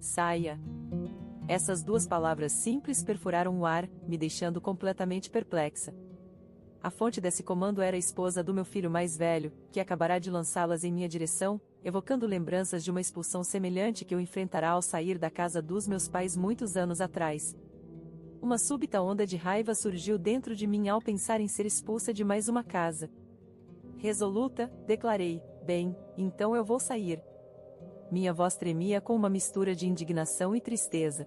Saia. Essas duas palavras simples perfuraram o ar, me deixando completamente perplexa. A fonte desse comando era a esposa do meu filho mais velho, que acabará de lançá-las em minha direção, evocando lembranças de uma expulsão semelhante que eu enfrentará ao sair da casa dos meus pais muitos anos atrás. Uma súbita onda de raiva surgiu dentro de mim ao pensar em ser expulsa de mais uma casa. Resoluta, declarei: bem, então eu vou sair. Minha voz tremia com uma mistura de indignação e tristeza.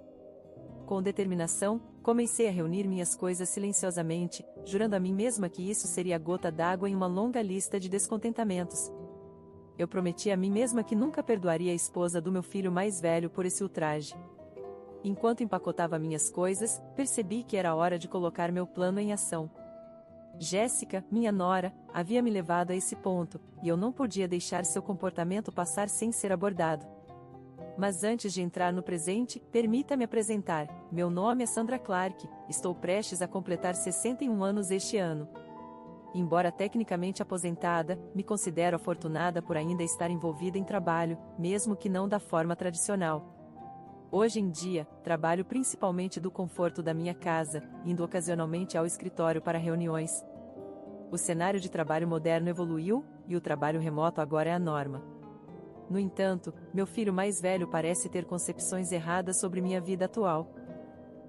Com determinação, comecei a reunir minhas coisas silenciosamente, jurando a mim mesma que isso seria a gota d'água em uma longa lista de descontentamentos. Eu prometi a mim mesma que nunca perdoaria a esposa do meu filho mais velho por esse ultraje. Enquanto empacotava minhas coisas, percebi que era hora de colocar meu plano em ação. Jéssica, minha nora, havia me levado a esse ponto, e eu não podia deixar seu comportamento passar sem ser abordado. Mas antes de entrar no presente, permita-me apresentar. Meu nome é Sandra Clark, estou prestes a completar 61 anos este ano. Embora tecnicamente aposentada, me considero afortunada por ainda estar envolvida em trabalho, mesmo que não da forma tradicional. Hoje em dia, trabalho principalmente do conforto da minha casa, indo ocasionalmente ao escritório para reuniões. O cenário de trabalho moderno evoluiu, e o trabalho remoto agora é a norma. No entanto, meu filho mais velho parece ter concepções erradas sobre minha vida atual.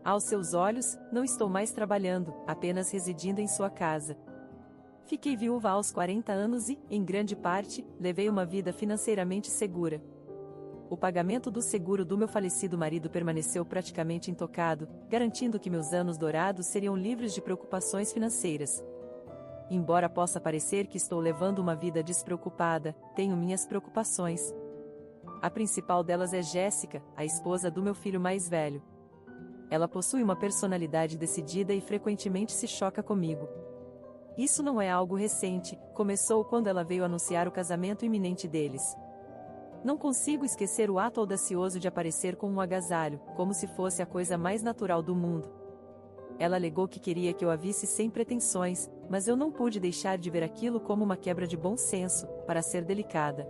Aos seus olhos, não estou mais trabalhando, apenas residindo em sua casa. Fiquei viúva aos 40 anos e, em grande parte, levei uma vida financeiramente segura. O pagamento do seguro do meu falecido marido permaneceu praticamente intocado, garantindo que meus anos dourados seriam livres de preocupações financeiras. Embora possa parecer que estou levando uma vida despreocupada, tenho minhas preocupações. A principal delas é Jéssica, a esposa do meu filho mais velho. Ela possui uma personalidade decidida e frequentemente se choca comigo. Isso não é algo recente, começou quando ela veio anunciar o casamento iminente deles. Não consigo esquecer o ato audacioso de aparecer com um agasalho, como se fosse a coisa mais natural do mundo. Ela alegou que queria que eu a visse sem pretensões, mas eu não pude deixar de ver aquilo como uma quebra de bom senso, para ser delicada.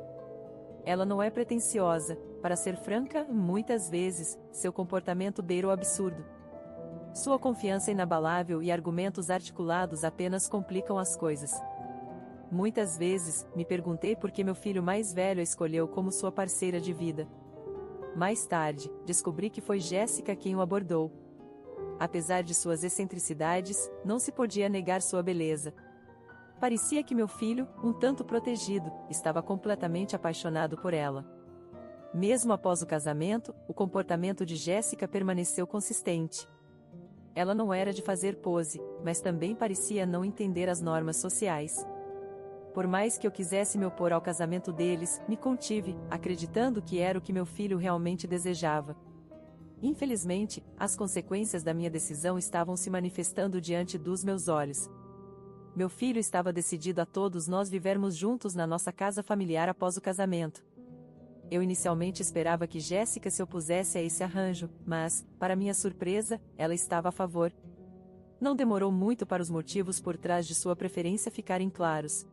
Ela não é pretensiosa, para ser franca, muitas vezes, seu comportamento beira o absurdo. Sua confiança inabalável e argumentos articulados apenas complicam as coisas. Muitas vezes, me perguntei por que meu filho mais velho a escolheu como sua parceira de vida. Mais tarde, descobri que foi Jéssica quem o abordou. Apesar de suas excentricidades, não se podia negar sua beleza. Parecia que meu filho, um tanto protegido, estava completamente apaixonado por ela. Mesmo após o casamento, o comportamento de Jéssica permaneceu consistente. Ela não era de fazer pose, mas também parecia não entender as normas sociais. Por mais que eu quisesse me opor ao casamento deles, me contive, acreditando que era o que meu filho realmente desejava. Infelizmente, as consequências da minha decisão estavam se manifestando diante dos meus olhos. Meu filho estava decidido a todos nós vivermos juntos na nossa casa familiar após o casamento. Eu inicialmente esperava que Jéssica se opusesse a esse arranjo, mas, para minha surpresa, ela estava a favor. Não demorou muito para os motivos por trás de sua preferência ficarem claros.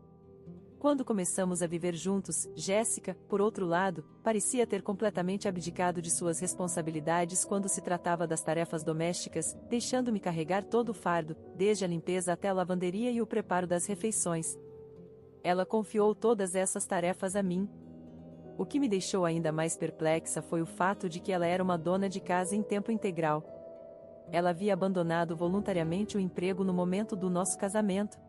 Quando começamos a viver juntos, Jéssica, por outro lado, parecia ter completamente abdicado de suas responsabilidades quando se tratava das tarefas domésticas, deixando-me carregar todo o fardo, desde a limpeza até a lavanderia e o preparo das refeições. Ela confiou todas essas tarefas a mim. O que me deixou ainda mais perplexa foi o fato de que ela era uma dona de casa em tempo integral. Ela havia abandonado voluntariamente o emprego no momento do nosso casamento.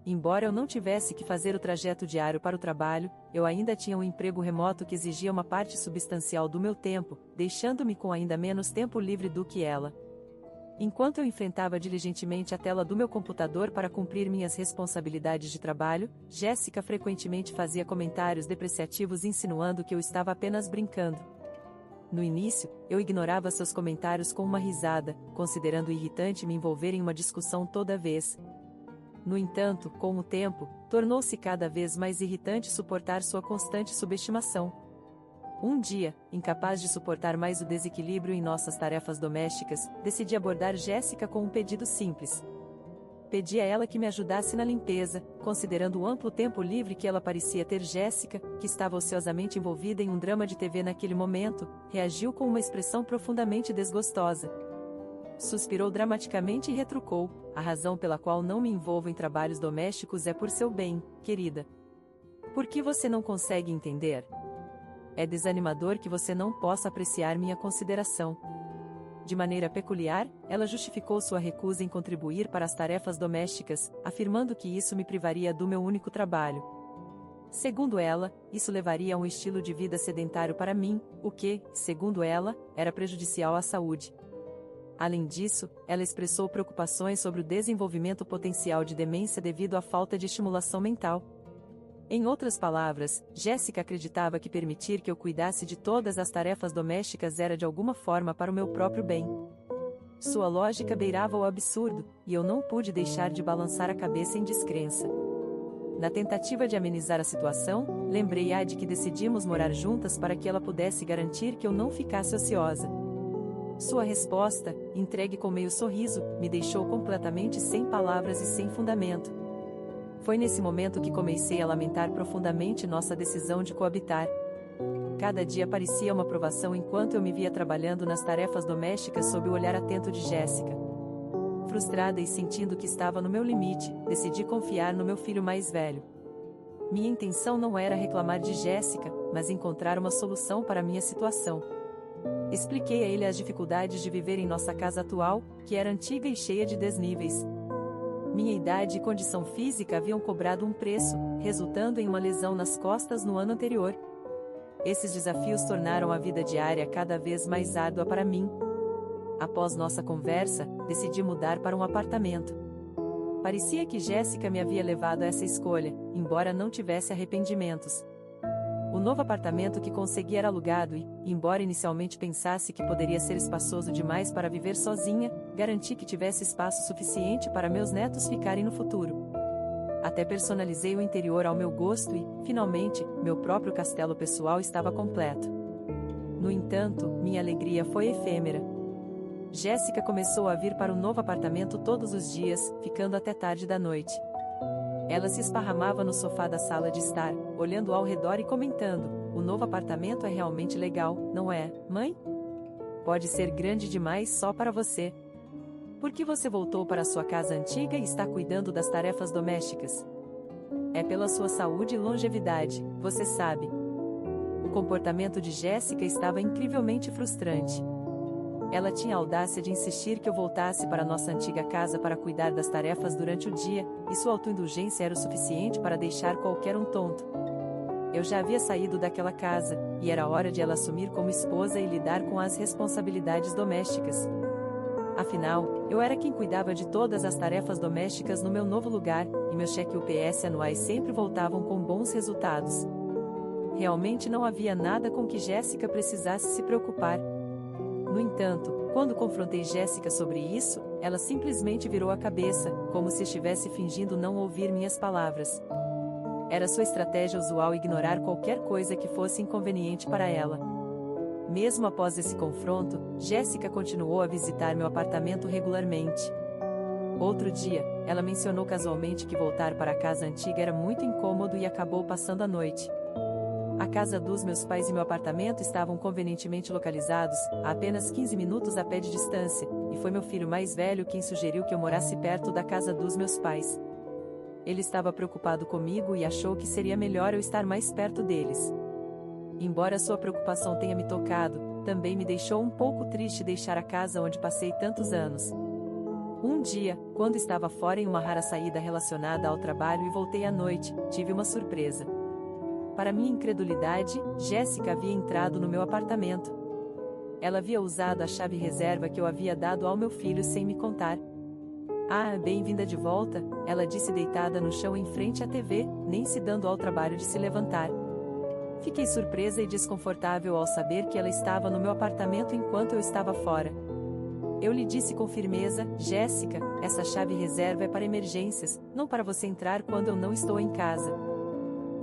Embora eu não tivesse que fazer o trajeto diário para o trabalho, eu ainda tinha um emprego remoto que exigia uma parte substancial do meu tempo, deixando-me com ainda menos tempo livre do que ela. Enquanto eu enfrentava diligentemente a tela do meu computador para cumprir minhas responsabilidades de trabalho, Jéssica frequentemente fazia comentários depreciativos insinuando que eu estava apenas brincando. No início, eu ignorava seus comentários com uma risada, considerando irritante me envolver em uma discussão toda vez. No entanto, com o tempo, tornou-se cada vez mais irritante suportar sua constante subestimação. Um dia, incapaz de suportar mais o desequilíbrio em nossas tarefas domésticas, decidi abordar Jéssica com um pedido simples. Pedi a ela que me ajudasse na limpeza, considerando o amplo tempo livre que ela parecia ter. Jéssica, que estava ociosamente envolvida em um drama de TV naquele momento, reagiu com uma expressão profundamente desgostosa. Suspirou dramaticamente e retrucou: a razão pela qual não me envolvo em trabalhos domésticos é por seu bem, querida. Por que você não consegue entender? É desanimador que você não possa apreciar minha consideração. De maneira peculiar, ela justificou sua recusa em contribuir para as tarefas domésticas, afirmando que isso me privaria do meu único trabalho. Segundo ela, isso levaria a um estilo de vida sedentário para mim, o que, segundo ela, era prejudicial à saúde. Além disso, ela expressou preocupações sobre o desenvolvimento potencial de demência devido à falta de estimulação mental. Em outras palavras, Jéssica acreditava que permitir que eu cuidasse de todas as tarefas domésticas era de alguma forma para o meu próprio bem. Sua lógica beirava o absurdo, e eu não pude deixar de balançar a cabeça em descrença. Na tentativa de amenizar a situação, lembrei-a de que decidimos morar juntas para que ela pudesse garantir que eu não ficasse ociosa. Sua resposta, entregue com meio sorriso, me deixou completamente sem palavras e sem fundamento. Foi nesse momento que comecei a lamentar profundamente nossa decisão de coabitar. Cada dia parecia uma provação enquanto eu me via trabalhando nas tarefas domésticas sob o olhar atento de Jéssica. Frustrada e sentindo que estava no meu limite, decidi confiar no meu filho mais velho. Minha intenção não era reclamar de Jéssica, mas encontrar uma solução para minha situação. Expliquei a ele as dificuldades de viver em nossa casa atual, que era antiga e cheia de desníveis. Minha idade e condição física haviam cobrado um preço, resultando em uma lesão nas costas no ano anterior. Esses desafios tornaram a vida diária cada vez mais árdua para mim. Após nossa conversa, decidi mudar para um apartamento. Parecia que Jéssica me havia levado a essa escolha, embora não tivesse arrependimentos. O novo apartamento que consegui era alugado e, embora inicialmente pensasse que poderia ser espaçoso demais para viver sozinha, garanti que tivesse espaço suficiente para meus netos ficarem no futuro. Até personalizei o interior ao meu gosto e, finalmente, meu próprio castelo pessoal estava completo. No entanto, minha alegria foi efêmera. Jéssica começou a vir para o novo apartamento todos os dias, ficando até tarde da noite. Ela se esparramava no sofá da sala de estar, olhando ao redor e comentando: o novo apartamento é realmente legal, não é, mãe? Pode ser grande demais só para você. Por que você voltou para sua casa antiga e está cuidando das tarefas domésticas? É pela sua saúde e longevidade, você sabe. O comportamento de Jéssica estava incrivelmente frustrante. Ela tinha a audácia de insistir que eu voltasse para nossa antiga casa para cuidar das tarefas durante o dia, e sua autoindulgência era o suficiente para deixar qualquer um tonto. Eu já havia saído daquela casa, e era hora de ela assumir como esposa e lidar com as responsabilidades domésticas. Afinal, eu era quem cuidava de todas as tarefas domésticas no meu novo lugar, e meus cheques UPS anuais sempre voltavam com bons resultados. Realmente não havia nada com que Jéssica precisasse se preocupar. No entanto, quando confrontei Jéssica sobre isso, ela simplesmente virou a cabeça, como se estivesse fingindo não ouvir minhas palavras. Era sua estratégia usual ignorar qualquer coisa que fosse inconveniente para ela. Mesmo após esse confronto, Jéssica continuou a visitar meu apartamento regularmente. Outro dia, ela mencionou casualmente que voltar para a casa antiga era muito incômodo e acabou passando a noite. A casa dos meus pais e meu apartamento estavam convenientemente localizados, a apenas 15 minutos a pé de distância, e foi meu filho mais velho quem sugeriu que eu morasse perto da casa dos meus pais. Ele estava preocupado comigo e achou que seria melhor eu estar mais perto deles. Embora sua preocupação tenha me tocado, também me deixou um pouco triste deixar a casa onde passei tantos anos. Um dia, quando estava fora em uma rara saída relacionada ao trabalho e voltei à noite, tive uma surpresa. Para minha incredulidade, Jéssica havia entrado no meu apartamento. Ela havia usado a chave reserva que eu havia dado ao meu filho sem me contar. Ah, bem-vinda de volta, ela disse deitada no chão em frente à TV, nem se dando ao trabalho de se levantar. Fiquei surpresa e desconfortável ao saber que ela estava no meu apartamento enquanto eu estava fora. Eu lhe disse com firmeza: Jéssica, essa chave reserva é para emergências, não para você entrar quando eu não estou em casa.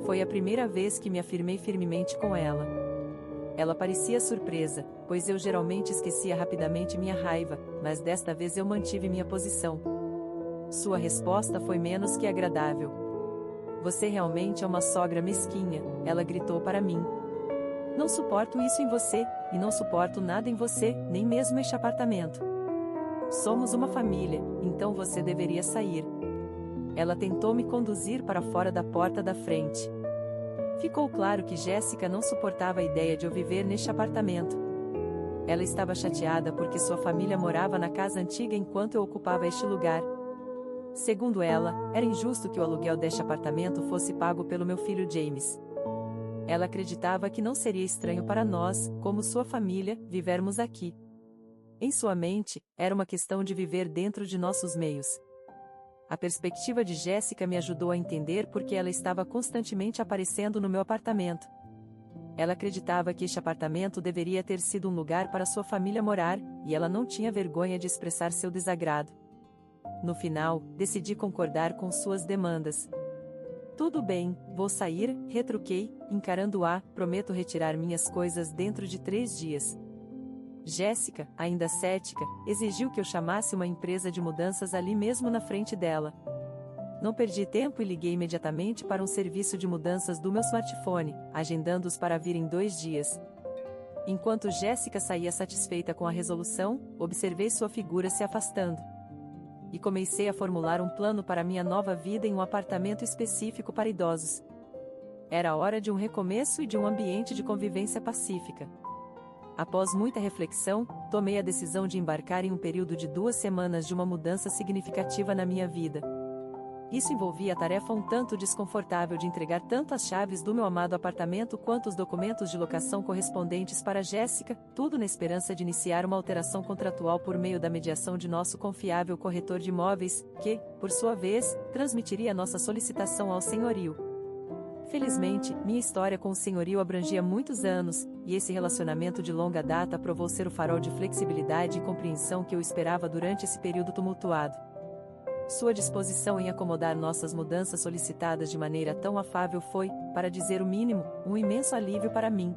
Foi a primeira vez que me afirmei firmemente com ela. Ela parecia surpresa, pois eu geralmente esquecia rapidamente minha raiva, mas desta vez eu mantive minha posição. Sua resposta foi menos que agradável. Você realmente é uma sogra mesquinha, ela gritou para mim. Não suporto isso em você, e não suporto nada em você, nem mesmo este apartamento. Somos uma família, então você deveria sair. Ela tentou me conduzir para fora da porta da frente. Ficou claro que Jéssica não suportava a ideia de eu viver neste apartamento. Ela estava chateada porque sua família morava na casa antiga enquanto eu ocupava este lugar. Segundo ela, era injusto que o aluguel deste apartamento fosse pago pelo meu filho James. Ela acreditava que não seria estranho para nós, como sua família, vivermos aqui. Em sua mente, era uma questão de viver dentro de nossos meios. A perspectiva de Jéssica me ajudou a entender porque ela estava constantemente aparecendo no meu apartamento. Ela acreditava que este apartamento deveria ter sido um lugar para sua família morar, e ela não tinha vergonha de expressar seu desagrado. No final, decidi concordar com suas demandas. Tudo bem, vou sair, retruquei, encarando-a, prometo retirar minhas coisas dentro de 3 dias. Jéssica, ainda cética, exigiu que eu chamasse uma empresa de mudanças ali mesmo na frente dela. Não perdi tempo e liguei imediatamente para um serviço de mudanças do meu smartphone, agendando-os para vir em 2 dias. Enquanto Jéssica saía satisfeita com a resolução, observei sua figura se afastando. E comecei a formular um plano para minha nova vida em um apartamento específico para idosos. Era hora de um recomeço e de um ambiente de convivência pacífica. Após muita reflexão, tomei a decisão de embarcar em um período de 2 semanas de uma mudança significativa na minha vida. Isso envolvia a tarefa um tanto desconfortável de entregar tanto as chaves do meu amado apartamento quanto os documentos de locação correspondentes para Jéssica, tudo na esperança de iniciar uma alteração contratual por meio da mediação de nosso confiável corretor de imóveis, que, por sua vez, transmitiria nossa solicitação ao senhorio. Felizmente, minha história com o senhorio abrangia muitos anos, e esse relacionamento de longa data provou ser o farol de flexibilidade e compreensão que eu esperava durante esse período tumultuado. Sua disposição em acomodar nossas mudanças solicitadas de maneira tão afável foi, para dizer o mínimo, um imenso alívio para mim.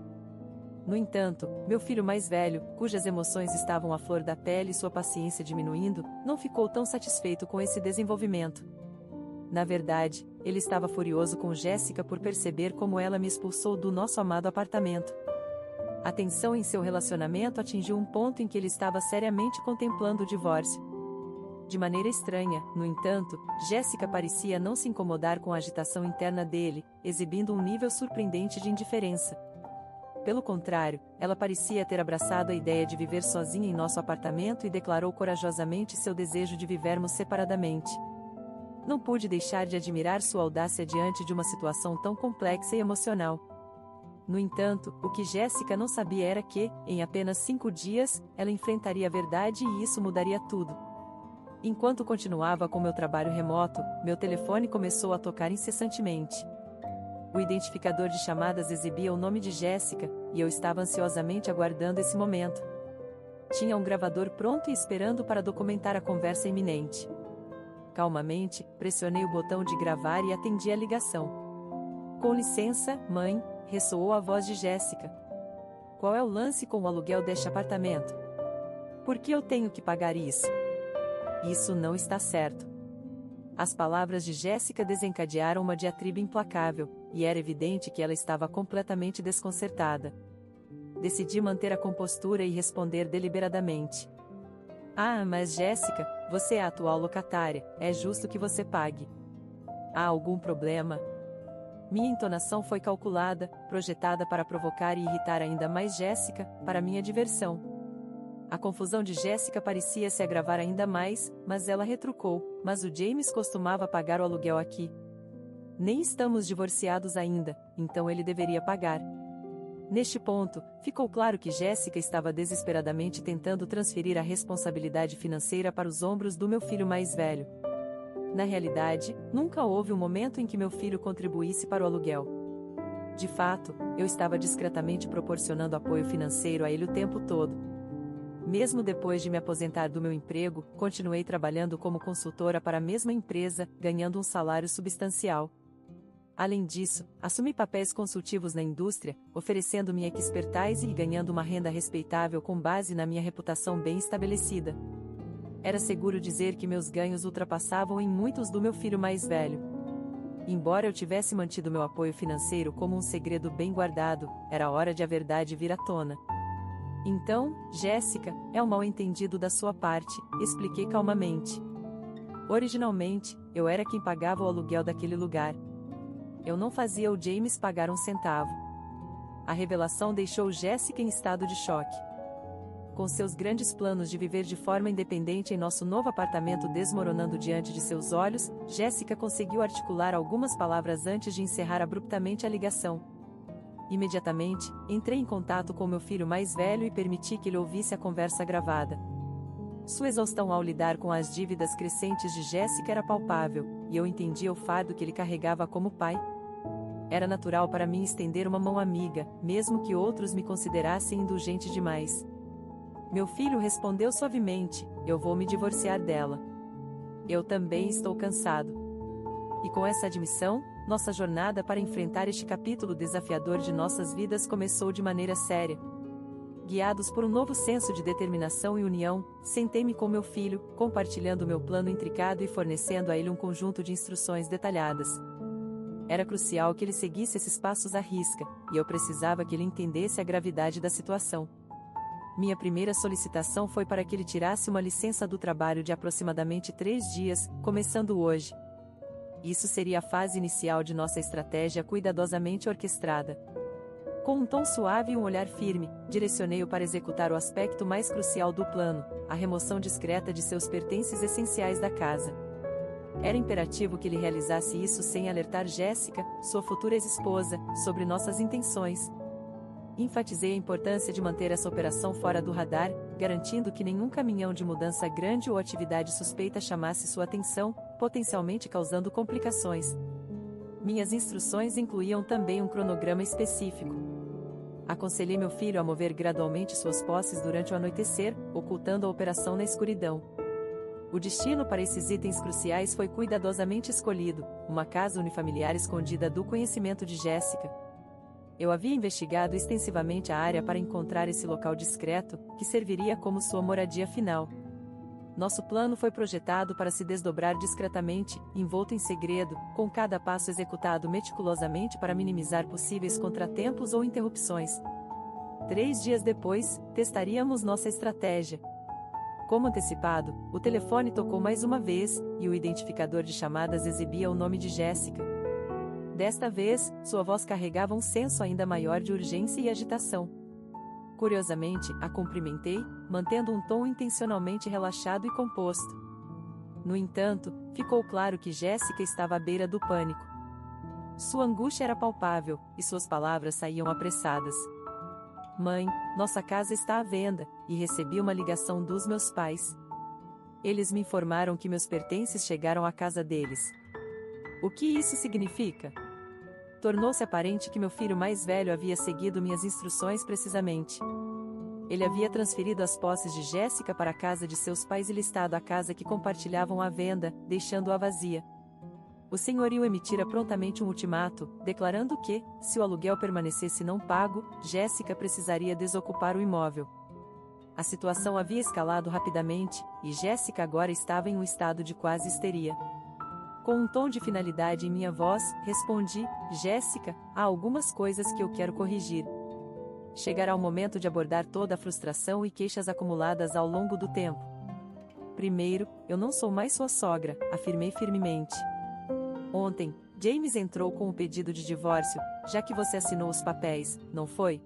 No entanto, meu filho mais velho, cujas emoções estavam à flor da pele e sua paciência diminuindo, não ficou tão satisfeito com esse desenvolvimento. Na verdade, ele estava furioso com Jéssica por perceber como ela me expulsou do nosso amado apartamento. A tensão em seu relacionamento atingiu um ponto em que ele estava seriamente contemplando o divórcio. De maneira estranha, no entanto, Jéssica parecia não se incomodar com a agitação interna dele, exibindo um nível surpreendente de indiferença. Pelo contrário, ela parecia ter abraçado a ideia de viver sozinha em nosso apartamento e declarou corajosamente seu desejo de vivermos separadamente. Não pude deixar de admirar sua audácia diante de uma situação tão complexa e emocional. No entanto, o que Jéssica não sabia era que, em apenas 5 dias, ela enfrentaria a verdade e isso mudaria tudo. Enquanto continuava com meu trabalho remoto, meu telefone começou a tocar incessantemente. O identificador de chamadas exibia o nome de Jéssica, e eu estava ansiosamente aguardando esse momento. Tinha um gravador pronto e esperando para documentar a conversa iminente. Calmamente, pressionei o botão de gravar e atendi a ligação. Com licença, mãe, ressoou a voz de Jéssica. Qual é o lance com o aluguel deste apartamento? Por que eu tenho que pagar isso? Isso não está certo. As palavras de Jéssica desencadearam uma diatriba implacável, e era evidente que ela estava completamente desconcertada. Decidi manter a compostura e responder deliberadamente. Ah, mas Jéssica, você é a atual locatária, é justo que você pague. Há algum problema? Minha entonação foi calculada, projetada para provocar e irritar ainda mais Jéssica, para minha diversão. A confusão de Jéssica parecia se agravar ainda mais, mas ela retrucou, mas o James costumava pagar o aluguel aqui. Nem estamos divorciados ainda, então ele deveria pagar. Neste ponto, ficou claro que Jéssica estava desesperadamente tentando transferir a responsabilidade financeira para os ombros do meu filho mais velho. Na realidade, nunca houve um momento em que meu filho contribuísse para o aluguel. De fato, eu estava discretamente proporcionando apoio financeiro a ele o tempo todo. Mesmo depois de me aposentar do meu emprego, continuei trabalhando como consultora para a mesma empresa, ganhando um salário substancial. Além disso, assumi papéis consultivos na indústria, oferecendo minha expertise e ganhando uma renda respeitável com base na minha reputação bem estabelecida. Era seguro dizer que meus ganhos ultrapassavam em muitos do meu filho mais velho. Embora eu tivesse mantido meu apoio financeiro como um segredo bem guardado, era hora de a verdade vir à tona. Então, Jéssica, é um mal-entendido da sua parte, expliquei calmamente. Originalmente, eu era quem pagava o aluguel daquele lugar. Eu não fazia o James pagar um centavo. A revelação deixou Jéssica em estado de choque. Com seus grandes planos de viver de forma independente em nosso novo apartamento desmoronando diante de seus olhos, Jéssica conseguiu articular algumas palavras antes de encerrar abruptamente a ligação. Imediatamente, entrei em contato com meu filho mais velho e permiti que ele ouvisse a conversa gravada. Sua exaustão ao lidar com as dívidas crescentes de Jéssica era palpável, e eu entendia o fardo que ele carregava como pai. Era natural para mim estender uma mão amiga, mesmo que outros me considerassem indulgente demais. Meu filho respondeu suavemente: eu vou me divorciar dela. Eu também estou cansado. E com essa admissão, nossa jornada para enfrentar este capítulo desafiador de nossas vidas começou de maneira séria. Guiados por um novo senso de determinação e união, sentei-me com meu filho, compartilhando meu plano intricado e fornecendo a ele um conjunto de instruções detalhadas. Era crucial que ele seguisse esses passos à risca, e eu precisava que ele entendesse a gravidade da situação. Minha primeira solicitação foi para que ele tirasse uma licença do trabalho de aproximadamente 3 dias, começando hoje. Isso seria a fase inicial de nossa estratégia cuidadosamente orquestrada. Com um tom suave e um olhar firme, direcionei-o para executar o aspecto mais crucial do plano, a remoção discreta de seus pertences essenciais da casa. Era imperativo que ele realizasse isso sem alertar Jéssica, sua futura ex-esposa, sobre nossas intenções. Enfatizei a importância de manter essa operação fora do radar, garantindo que nenhum caminhão de mudança grande ou atividade suspeita chamasse sua atenção, potencialmente causando complicações. Minhas instruções incluíam também um cronograma específico. Aconselhei meu filho a mover gradualmente suas posses durante o anoitecer, ocultando a operação na escuridão. O destino para esses itens cruciais foi cuidadosamente escolhido, uma casa unifamiliar escondida do conhecimento de Jéssica. Eu havia investigado extensivamente a área para encontrar esse local discreto, que serviria como sua moradia final. Nosso plano foi projetado para se desdobrar discretamente, envolto em segredo, com cada passo executado meticulosamente para minimizar possíveis contratempos ou interrupções. 3 dias depois, testaríamos nossa estratégia. Como antecipado, o telefone tocou mais uma vez, e o identificador de chamadas exibia o nome de Jéssica. Desta vez, sua voz carregava um senso ainda maior de urgência e agitação. Curiosamente, a cumprimentei, mantendo um tom intencionalmente relaxado e composto. No entanto, ficou claro que Jéssica estava à beira do pânico. Sua angústia era palpável, e suas palavras saíam apressadas. Mãe, nossa casa está à venda, e recebi uma ligação dos meus pais. Eles me informaram que meus pertences chegaram à casa deles. O que isso significa? Tornou-se aparente que meu filho mais velho havia seguido minhas instruções precisamente. Ele havia transferido as posses de Jéssica para a casa de seus pais e listado a casa que compartilhavam à venda, deixando-a vazia. O senhorio emitira prontamente um ultimato, declarando que, se o aluguel permanecesse não pago, Jéssica precisaria desocupar o imóvel. A situação havia escalado rapidamente, e Jéssica agora estava em um estado de quase histeria. Com um tom de finalidade em minha voz, respondi: Jéssica, há algumas coisas que eu quero corrigir. Chegará o momento de abordar toda a frustração e queixas acumuladas ao longo do tempo. Primeiro, eu não sou mais sua sogra, afirmei firmemente. Ontem, James entrou com o pedido de divórcio, já que você assinou os papéis, não foi?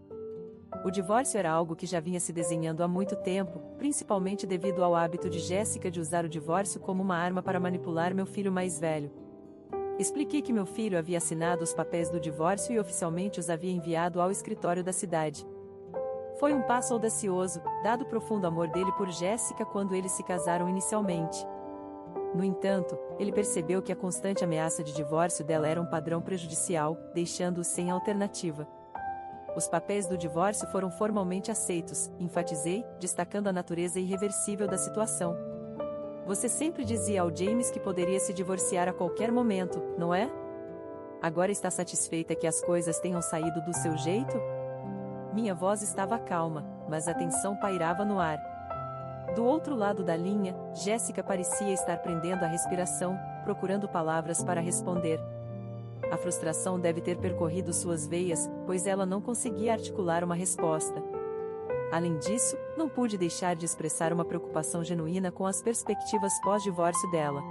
O divórcio era algo que já vinha se desenhando há muito tempo, principalmente devido ao hábito de Jéssica de usar o divórcio como uma arma para manipular meu filho mais velho. Expliquei que meu filho havia assinado os papéis do divórcio e oficialmente os havia enviado ao escritório da cidade. Foi um passo audacioso, dado o profundo amor dele por Jéssica quando eles se casaram inicialmente. No entanto, ele percebeu que a constante ameaça de divórcio dela era um padrão prejudicial, deixando-o sem alternativa. Os papéis do divórcio foram formalmente aceitos, enfatizei, destacando a natureza irreversível da situação. Você sempre dizia ao James que poderia se divorciar a qualquer momento, não é? Agora está satisfeita que as coisas tenham saído do seu jeito? Minha voz estava calma, mas a tensão pairava no ar. Do outro lado da linha, Jéssica parecia estar prendendo a respiração, procurando palavras para responder. A frustração deve ter percorrido suas veias, pois ela não conseguia articular uma resposta. Além disso, não pude deixar de expressar uma preocupação genuína com as perspectivas pós-divórcio dela.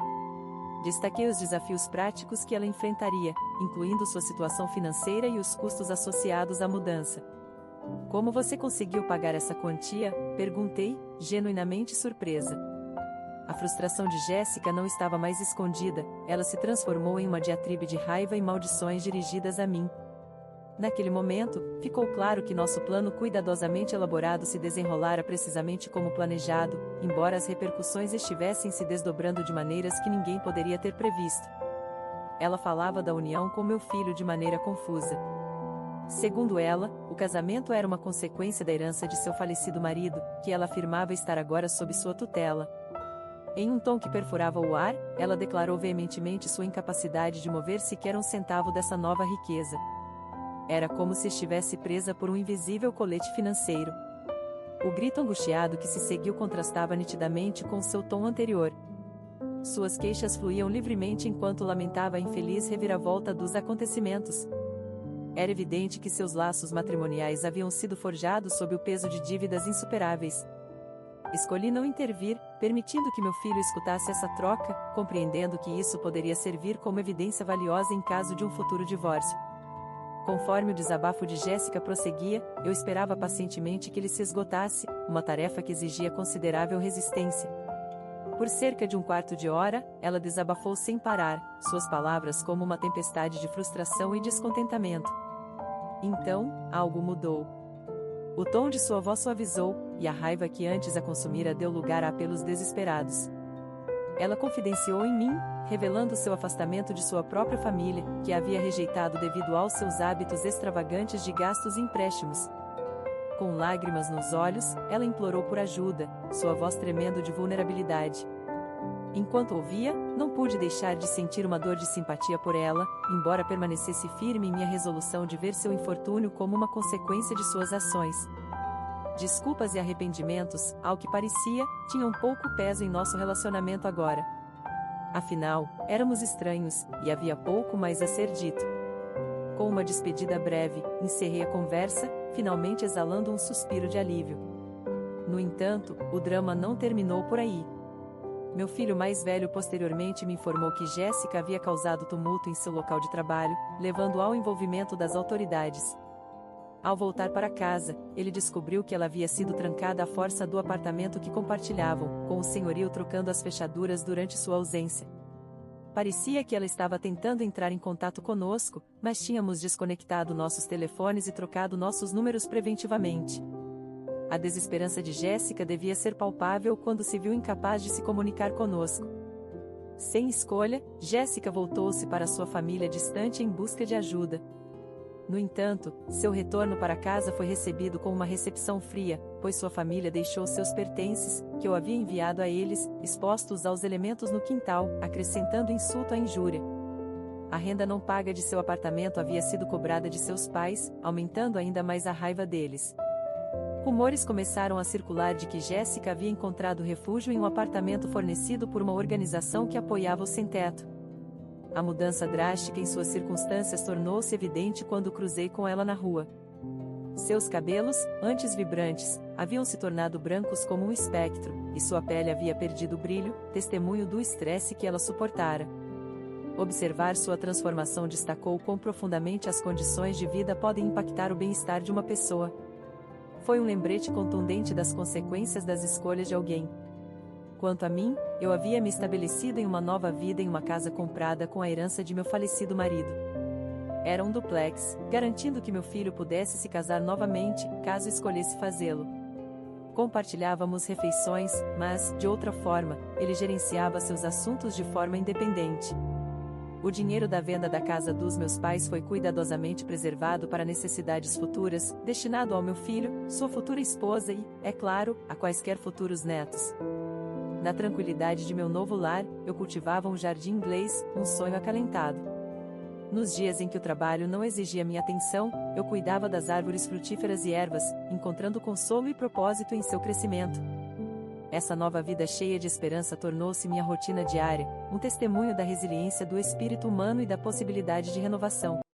Destaquei os desafios práticos que ela enfrentaria, incluindo sua situação financeira e os custos associados à mudança. "Como você conseguiu pagar essa quantia?", perguntei, genuinamente surpresa. A frustração de Jéssica não estava mais escondida, ela se transformou em uma diatribe de raiva e maldições dirigidas a mim. Naquele momento, ficou claro que nosso plano cuidadosamente elaborado se desenrolara precisamente como planejado, embora as repercussões estivessem se desdobrando de maneiras que ninguém poderia ter previsto. Ela falava da união com meu filho de maneira confusa. Segundo ela, o casamento era uma consequência da herança de seu falecido marido, que ela afirmava estar agora sob sua tutela. Em um tom que perfurava o ar, ela declarou veementemente sua incapacidade de mover sequer um centavo dessa nova riqueza. Era como se estivesse presa por um invisível colete financeiro. O grito angustiado que se seguiu contrastava nitidamente com seu tom anterior. Suas queixas fluíam livremente enquanto lamentava a infeliz reviravolta dos acontecimentos. Era evidente que seus laços matrimoniais haviam sido forjados sob o peso de dívidas insuperáveis. Escolhi não intervir, permitindo que meu filho escutasse essa troca, compreendendo que isso poderia servir como evidência valiosa em caso de um futuro divórcio. Conforme o desabafo de Jéssica prosseguia, eu esperava pacientemente que ele se esgotasse, uma tarefa que exigia considerável resistência. Por cerca de um quarto de hora, ela desabafou sem parar, suas palavras como uma tempestade de frustração e descontentamento. Então, algo mudou. O tom de sua voz suavizou, e a raiva que antes a consumira deu lugar a apelos desesperados. Ela confidenciou em mim, revelando seu afastamento de sua própria família, que a havia rejeitado devido aos seus hábitos extravagantes de gastos e empréstimos. Com lágrimas nos olhos, ela implorou por ajuda, sua voz tremendo de vulnerabilidade. Enquanto ouvia, não pude deixar de sentir uma dor de simpatia por ela, embora permanecesse firme em minha resolução de ver seu infortúnio como uma consequência de suas ações. Desculpas e arrependimentos, ao que parecia, tinham pouco peso em nosso relacionamento agora. Afinal, éramos estranhos, e havia pouco mais a ser dito. Com uma despedida breve, encerrei a conversa, finalmente exalando um suspiro de alívio. No entanto, o drama não terminou por aí. Meu filho mais velho posteriormente me informou que Jéssica havia causado tumulto em seu local de trabalho, levando ao envolvimento das autoridades. Ao voltar para casa, ele descobriu que ela havia sido trancada à força do apartamento que compartilhavam, com o senhorio trocando as fechaduras durante sua ausência. Parecia que ela estava tentando entrar em contato conosco, mas tínhamos desconectado nossos telefones e trocado nossos números preventivamente. A desesperança de Jéssica devia ser palpável quando se viu incapaz de se comunicar conosco. Sem escolha, Jéssica voltou-se para sua família distante em busca de ajuda. No entanto, seu retorno para casa foi recebido com uma recepção fria, pois sua família deixou seus pertences, que eu havia enviado a eles, expostos aos elementos no quintal, acrescentando insulto à injúria. A renda não paga de seu apartamento havia sido cobrada de seus pais, aumentando ainda mais a raiva deles. Rumores começaram a circular de que Jéssica havia encontrado refúgio em um apartamento fornecido por uma organização que apoiava o sem-teto. A mudança drástica em suas circunstâncias tornou-se evidente quando cruzei com ela na rua. Seus cabelos, antes vibrantes, haviam se tornado brancos como um espectro, e sua pele havia perdido o brilho, testemunho do estresse que ela suportara. Observar sua transformação destacou quão profundamente as condições de vida podem impactar o bem-estar de uma pessoa. Foi um lembrete contundente das consequências das escolhas de alguém. Quanto a mim, eu havia me estabelecido em uma nova vida em uma casa comprada com a herança de meu falecido marido. Era um duplex, garantindo que meu filho pudesse se casar novamente, caso escolhesse fazê-lo. Compartilhávamos refeições, mas, de outra forma, ele gerenciava seus assuntos de forma independente. O dinheiro da venda da casa dos meus pais foi cuidadosamente preservado para necessidades futuras, destinado ao meu filho, sua futura esposa e, é claro, a quaisquer futuros netos. Na tranquilidade de meu novo lar, eu cultivava um jardim inglês, um sonho acalentado. Nos dias em que o trabalho não exigia minha atenção, eu cuidava das árvores frutíferas e ervas, encontrando consolo e propósito em seu crescimento. Essa nova vida cheia de esperança tornou-se minha rotina diária, um testemunho da resiliência do espírito humano e da possibilidade de renovação.